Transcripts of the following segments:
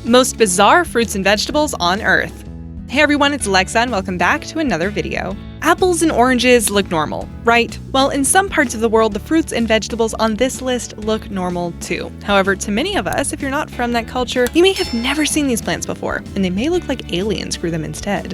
Most bizarre fruits and vegetables on Earth. Hey everyone, it's Alexa and welcome back to another video. Apples and oranges look normal, right? Well, in some parts of the world, the fruits and vegetables on this list look normal too. However, to many of us, if you're not from that culture, you may have never seen these plants before, and they may look like aliens grew them instead.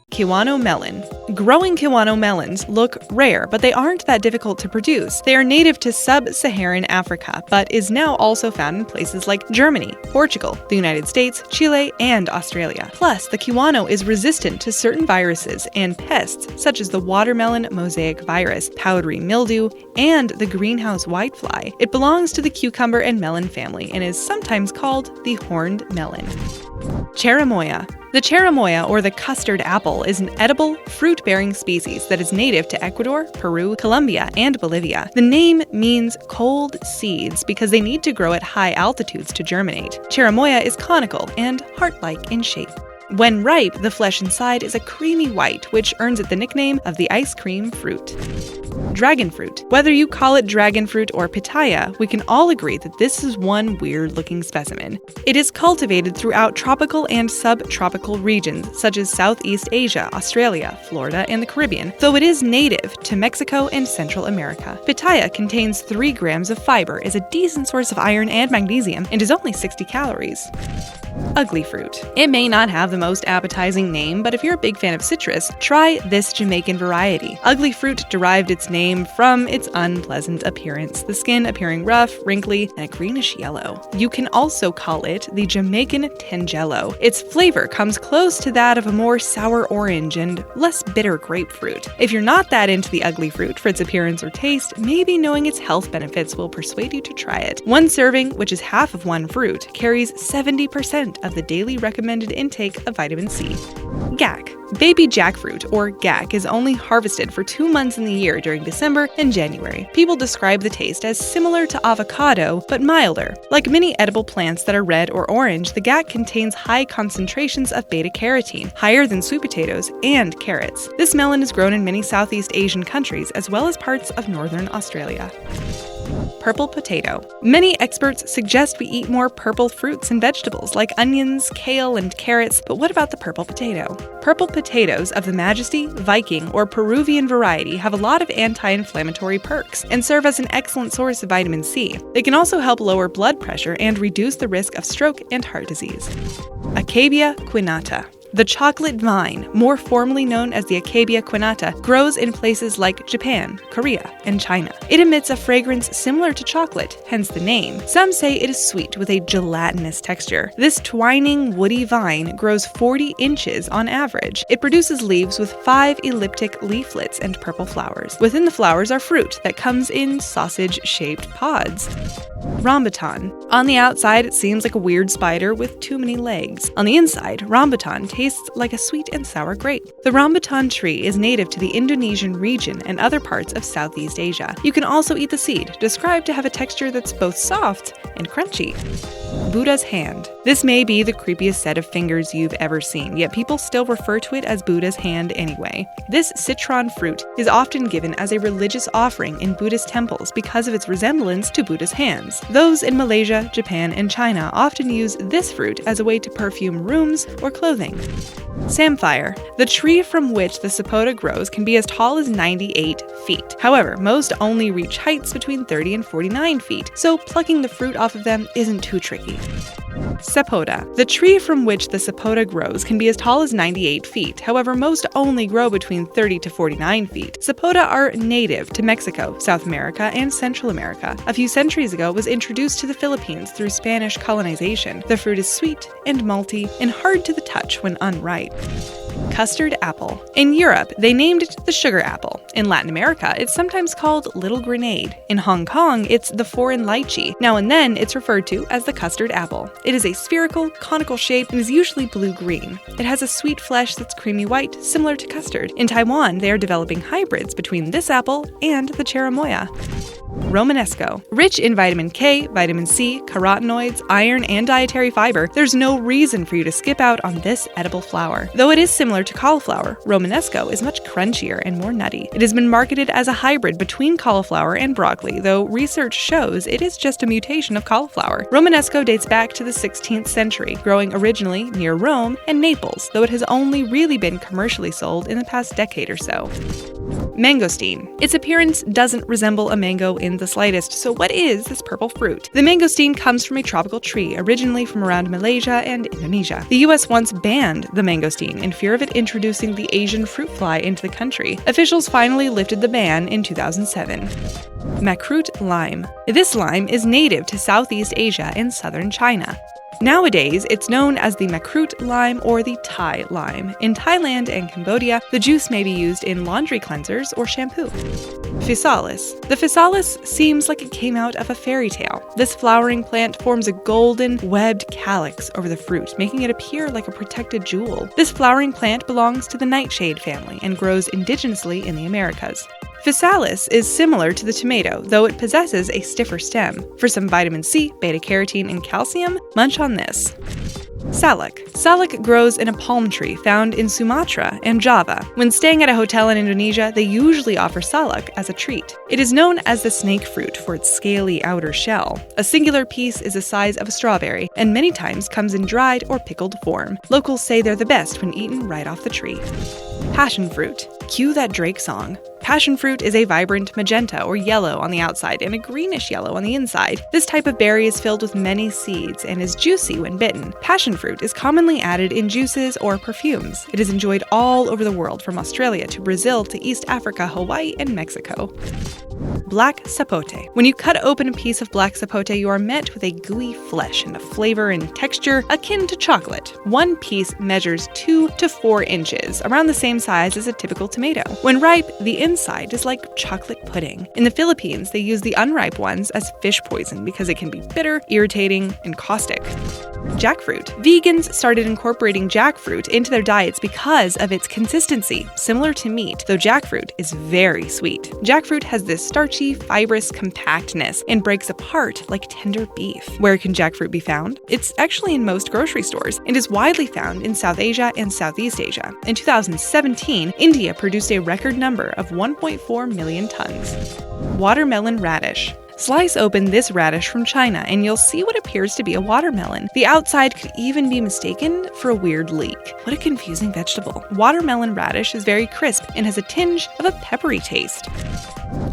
Kiwano melon. Growing Kiwano melons look rare, but they aren't that difficult to produce. They are native to sub-Saharan Africa, but is now also found in places like Germany, Portugal, the United States, Chile, and Australia. Plus, the Kiwano is resistant to certain viruses and pests such as the watermelon mosaic virus, powdery mildew, and the greenhouse whitefly. It belongs to the cucumber and melon family and is sometimes called the horned melon. Cherimoya. The cherimoya, or the custard apple, is an edible, fruit-bearing species that is native to Ecuador, Peru, Colombia, and Bolivia. The name means cold seeds because they need to grow at high altitudes to germinate. Cherimoya is conical and heart-like in shape. When ripe, the flesh inside is a creamy white, which earns it the nickname of the ice cream fruit. Dragon fruit. Whether you call it dragon fruit or pitaya, we can all agree that this is one weird-looking specimen. It is cultivated throughout tropical and subtropical regions such as Southeast Asia, Australia, Florida, and the Caribbean, though it is native to Mexico and Central America. Pitaya contains 3 grams of fiber, is a decent source of iron and magnesium, and is only 60 calories. Ugly fruit. It may not have the most appetizing name, but if you're a big fan of citrus, try this Jamaican variety. Ugly fruit derived its name from its unpleasant appearance, the skin appearing rough, wrinkly, and a greenish yellow. You can also call it the Jamaican Tangelo. Its flavor comes close to that of a more sour orange and less bitter grapefruit. If you're not that into the ugly fruit for its appearance or taste, maybe knowing its health benefits will persuade you to try it. One serving, which is half of one fruit, carries 70% of the daily recommended intake of vitamin C. Gack. Baby jackfruit, or gack, is only harvested for 2 months in the year during December and January. People describe the taste as similar to avocado, but milder. Like many edible plants that are red or orange, the gack contains high concentrations of beta-carotene, higher than sweet potatoes and carrots. This melon is grown in many Southeast Asian countries, as well as parts of northern Australia. Purple potato. Many experts suggest we eat more purple fruits and vegetables like onions, kale, and carrots, but what about the purple potato? Purple potatoes of the Majesty, Viking, or Peruvian variety have a lot of anti-inflammatory perks and serve as an excellent source of vitamin C. They can also help lower blood pressure and reduce the risk of stroke and heart disease. Ackee quinata. The chocolate vine, more formally known as the Ackee quinata, grows in places like Japan, Korea, and China. It emits a fragrance similar to chocolate, hence the name. Some say it is sweet with a gelatinous texture. This twining, woody vine grows 40 inches on average. It produces leaves with 5 elliptic leaflets and purple flowers. Within the flowers are fruit that comes in sausage-shaped pods. Rambutan. On the outside, it seems like a weird spider with too many legs. On the inside, rambutan tastes like a sweet and sour grape. The rambutan tree is native to the Indonesian region and other parts of Southeast Asia. You can also eat the seed, described to have a texture that's both soft and crunchy. Buddha's hand. This may be the creepiest set of fingers you've ever seen, yet people still refer to it as Buddha's hand anyway. This citron fruit is often given as a religious offering in Buddhist temples because of its resemblance to Buddha's hands. Those in Malaysia, Japan, and China often use this fruit as a way to perfume rooms or clothing. Samphire. The tree from which the sapote grows can be as tall as 98 feet. However, most only reach heights between 30 and 49 feet, so plucking the fruit off of them isn't too tricky. Sapote. The tree from which the sapote grows can be as tall as 98 feet. However, most only grow between 30 to 49 feet. Sapote are native to Mexico, South America, and Central America. A few centuries ago, it was introduced to the Philippines through Spanish colonization. The fruit is sweet and malty and hard to the touch when unripe. Custard apple. In Europe, they named it the sugar apple. In Latin America, it's sometimes called little grenade. In Hong Kong, it's the foreign lychee. Now and then, it's referred to as the custard apple. It is a spherical, conical shape and is usually blue-green. It has a sweet flesh that's creamy white, similar to custard. In Taiwan, they are developing hybrids between this apple and the cherimoya. Romanesco. Rich in vitamin K, vitamin C, carotenoids, iron, and dietary fiber, there's no reason for you to skip out on this edible flower. Though it is similar to cauliflower, Romanesco is much crunchier and more nutty. It has been marketed as a hybrid between cauliflower and broccoli, though research shows it is just a mutation of cauliflower. Romanesco dates back to the 16th century, growing originally near Rome and Naples, though it has only really been commercially sold in the past decade or so. Mangosteen. Its appearance doesn't resemble a mango in the slightest, so what is this purple fruit? The mangosteen comes from a tropical tree, originally from around Malaysia and Indonesia. The US once banned the mangosteen in fear of it introducing the Asian fruit fly into the country. Officials finally lifted the ban in 2007. Jackfruit lime. This lime is native to Southeast Asia and southern China. Nowadays, it's known as the Jackfruit lime or the Thai lime. In Thailand and Cambodia, the juice may be used in laundry cleansers or shampoo. Physalis. The Physalis seems like it came out of a fairy tale. This flowering plant forms a golden, webbed calyx over the fruit, making it appear like a protected jewel. This flowering plant belongs to the nightshade family and grows indigenously in the Americas. Physalis is similar to the tomato, though it possesses a stiffer stem. For some vitamin C, beta-carotene, and calcium, munch on this. Salak. Salak grows in a palm tree found in Sumatra and Java. When staying at a hotel in Indonesia, they usually offer salak as a treat. It is known as the snake fruit for its scaly outer shell. A singular piece is the size of a strawberry, and many times comes in dried or pickled form. Locals say they're the best when eaten right off the tree. Passion fruit. Cue that Drake song. Passion fruit is a vibrant magenta or yellow on the outside and a greenish yellow on the inside. This type of berry is filled with many seeds and is juicy when bitten. Passion fruit is commonly added in juices or perfumes. It is enjoyed all over the world, from Australia to Brazil to East Africa, Hawaii, and Mexico. Black sapote. When you cut open a piece of black sapote, you are met with a gooey flesh and a flavor and texture akin to chocolate. One piece measures 2 to 4 inches, around the same size as a typical tomato. When ripe, the inside is like chocolate pudding. In the Philippines, they use the unripe ones as fish poison because it can be bitter, irritating, and caustic. Jackfruit. Vegans started incorporating jackfruit into their diets because of its consistency, similar to meat, though jackfruit is very sweet. Jackfruit has this starchy, fibrous compactness and breaks apart like tender beef. Where can jackfruit be found? It's actually in most grocery stores and is widely found in South Asia and Southeast Asia. In 2017, India produced a record number of 1.4 million tons. Watermelon radish. Slice open this radish from China and you'll see what appears to be a watermelon. The outside could even be mistaken for a weird leek. What a confusing vegetable. Watermelon radish is very crisp and has a tinge of a peppery taste.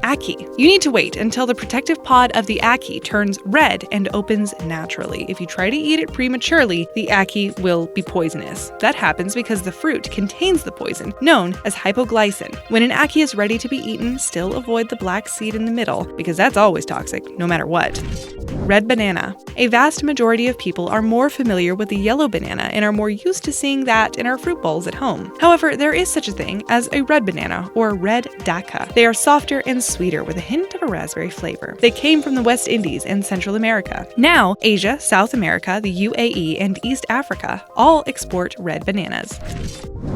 Ackee. You need to wait until the protective pod of the ackee turns red and opens naturally. If you try to eat it prematurely, the ackee will be poisonous. That happens because the fruit contains the poison, known as hypoglycin. When an ackee is ready to be eaten, still avoid the black seed in the middle, because that's always toxic, no matter what. Red banana. A vast majority of people are more familiar with the yellow banana and are more used to seeing that in our fruit bowls at home. However, there is such a thing as a red banana, or red daca. They are softer and sweeter with a hint of a raspberry flavor. They came from the West Indies and Central America. Now, Asia, South America, the UAE, and East Africa all export red bananas.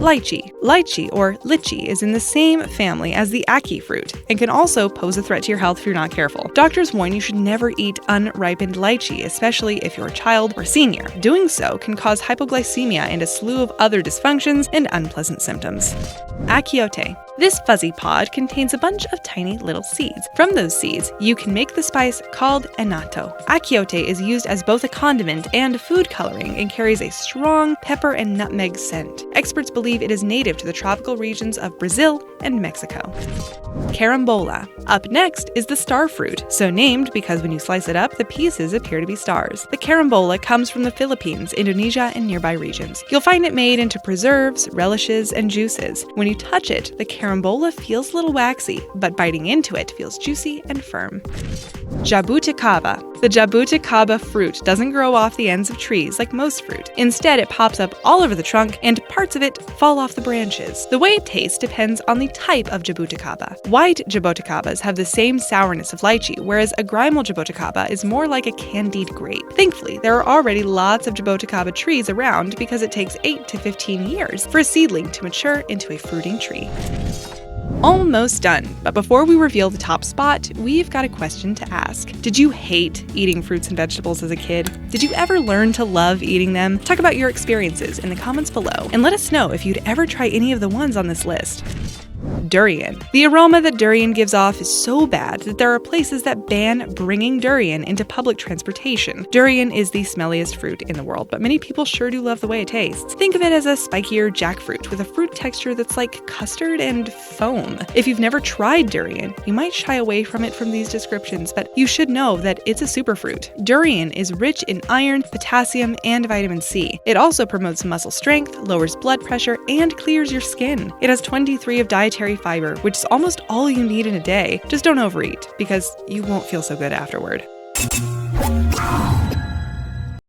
Lychee. Lychee, or lychee, is in the same family as the ackee fruit and can also pose a threat to your health if you're not careful. Doctors warn you should never eat unripened lychee, especially if you're a child or senior. Doing so can cause hypoglycemia and a slew of other dysfunctions and unpleasant symptoms. Achiote. This fuzzy pod contains a bunch of tiny little seeds. From those seeds, you can make the spice called annatto. Achiote is used as both a condiment and food coloring and carries a strong pepper and nutmeg scent. Experts believe it is native to the tropical regions of Brazil and Mexico. Carambola. Up next is the star fruit, so named because when you slice it up, the pieces appear to be stars. The carambola comes from the Philippines, Indonesia, and nearby regions. You'll find it made into preserves, relishes, and juices. When you touch it, the carambola feels a little waxy, but biting into it feels juicy and firm. Jabuticaba. The Jabuticaba fruit doesn't grow off the ends of trees like most fruit. Instead, it pops up all over the trunk and parts of it fall off the branches. The way it tastes depends on the type of Jabuticaba. White Jabuticabas have the same sourness of lychee, whereas a grimal Jabuticaba is more like a candied grape. Thankfully, there are already lots of Jabuticaba trees around because it takes 8 to 15 years for a seedling to mature into a fruiting tree. Almost done, but before we reveal the top spot, we've got a question to ask. Did you hate eating fruits and vegetables as a kid? Did you ever learn to love eating them? Talk about your experiences in the comments below, and let us know if you'd ever try any of the ones on this list. Durian. The aroma that durian gives off is so bad that there are places that ban bringing durian into public transportation. Durian is the smelliest fruit in the world, but many people sure do love the way it tastes. Think of it as a spikier jackfruit with a fruit texture that's like custard and foam. If you've never tried durian, you might shy away from it from these descriptions, but you should know that it's a superfruit. Durian is rich in iron, potassium, and vitamin C. It also promotes muscle strength, lowers blood pressure, and clears your skin. It has 23 of dietary fiber, which is almost all you need in a day. Just don't overeat, because you won't feel so good afterward.